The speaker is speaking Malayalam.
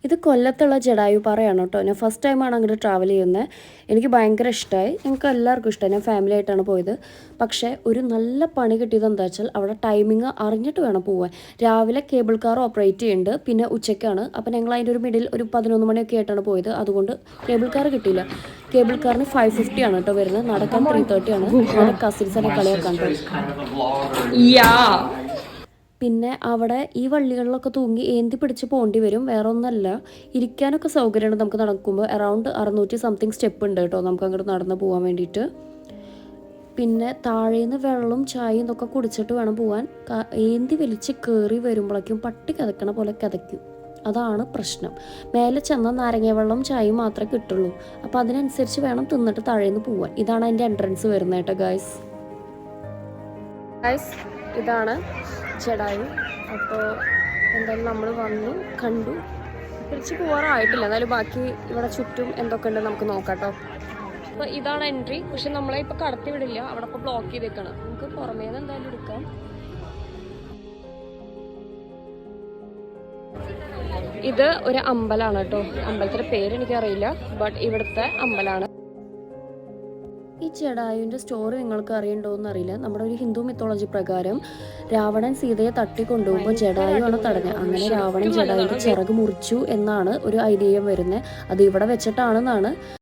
ഇത് കൊല്ലത്തുള്ള ജഡായു പാറയാണ് കേട്ടോ. ഞാൻ ഫസ്റ്റ് ടൈമാണ് അങ്ങോട്ട് ട്രാവൽ ചെയ്യുന്നത്. എനിക്ക് ഭയങ്കര ഇഷ്ടമായി. ഞങ്ങൾക്ക് എല്ലാവർക്കും ഇഷ്ടമായി. ഞാൻ ഫാമിലി ആയിട്ടാണ് പോയത്. പക്ഷേ ഒരു നല്ല പണി കിട്ടിയത് എന്താ വെച്ചാൽ അവിടെ ടൈമിങ് അറിഞ്ഞിട്ട് വേണം പോകാൻ. രാവിലെ കേബിൾ കാർ ഓപ്പറേറ്റ് ചെയ്യുന്നുണ്ട്, പിന്നെ ഉച്ചയ്ക്കാണ്. അപ്പോൾ ഞങ്ങൾ അതിൻ്റെ ഒരു മിഡിൽ ഒരു 11 മണിയൊക്കെ ആയിട്ടാണ് പോയത്. അതുകൊണ്ട് കേബിൾ കാർ കിട്ടിയില്ല. കേബിൾ കാറിന് 550 ആണ് കേട്ടോ വരുന്നത്. നടക്കാൻ 330 ആണ്. എൻ്റെ കസിൻസിനെ കളിയാക്കാൻ പിന്നെ അവിടെ ഈ വള്ളികളിലൊക്കെ തൂങ്ങി ഏന്തി പിടിച്ച് പോകേണ്ടി വരും. വേറെ ഒന്നല്ല, ഇരിക്കാനൊക്കെ സൗകര്യമുണ്ട്. നമുക്ക് നടക്കുമ്പോൾ അറൗണ്ട് 600 സംതിങ് സ്റ്റെപ്പ് ഉണ്ട് കേട്ടോ നമുക്ക് അങ്ങോട്ട് നടന്ന് പോകാൻ വേണ്ടിയിട്ട്. പിന്നെ താഴേന്ന് വെള്ളവും ചായയും ഇതൊക്കെ കുടിച്ചിട്ട് വേണം പോകാൻ. ഏന്തി വലിച്ച് കയറി വരുമ്പോഴേക്കും പട്ടി കിതക്കണ പോലെ കിതയ്ക്കും. അതാണ് പ്രശ്നം. മേലെ ചെന്ന നാരങ്ങ വെള്ളം ചായയും മാത്രമേ കിട്ടുള്ളൂ. അപ്പോൾ അതിനനുസരിച്ച് വേണം തിന്നിട്ട് താഴേന്ന് പോകാൻ. ഇതാണ് അതിൻ്റെ എൻട്രൻസ് വരുന്നത് കേട്ടോ ഗായ്സ്. ഇതാണ് ജഡായു. അപ്പോൾ എന്തായാലും നമ്മൾ വന്നു കണ്ടു. തിരിച്ച് പോകാറായിട്ടില്ല. എന്നാലും ബാക്കി ഇവിടെ ചുറ്റും എന്തൊക്കെ ഉണ്ട് നമുക്ക് നോക്കാം കേട്ടോ. അപ്പോൾ ഇതാണ് എൻട്രി. പക്ഷെ നമ്മളെ ഇപ്പോൾ കടത്തി വിടില്ല. അവിടെ ഇപ്പോൾ ബ്ലോക്ക് ചെയ്തേക്കാണ്. നമുക്ക് പുറമേന്ന് എന്തായാലും എടുക്കാം. ഇത് ഒരു അമ്പലമാണ് കേട്ടോ. അമ്പലത്തിൻ്റെ പേര് എനിക്കറിയില്ല, ബട്ട് ഇവിടുത്തെ അമ്പലമാണ്. ഈ ജഡായുവിൻ്റെ സ്റ്റോറി നിങ്ങൾക്ക് അറിയണ്ടോയെന്ന് അറിയില്ല. നമ്മുടെ ഒരു ഹിന്ദു മിത്തോളജി പ്രകാരം രാവണൻ സീതയെ തട്ടിക്കൊണ്ടുപോകുമ്പോൾ ജഡായു ആണ് തടഞ്ഞത്. അങ്ങനെ രാവണൻ ജഡായുവിൻ്റെ ചിറക് മുറിച്ചു എന്നാണ് ഒരു ഐതിഹ്യം വരുന്നത്. അത് ഇവിടെ വെച്ചിട്ടാണെന്നാണ്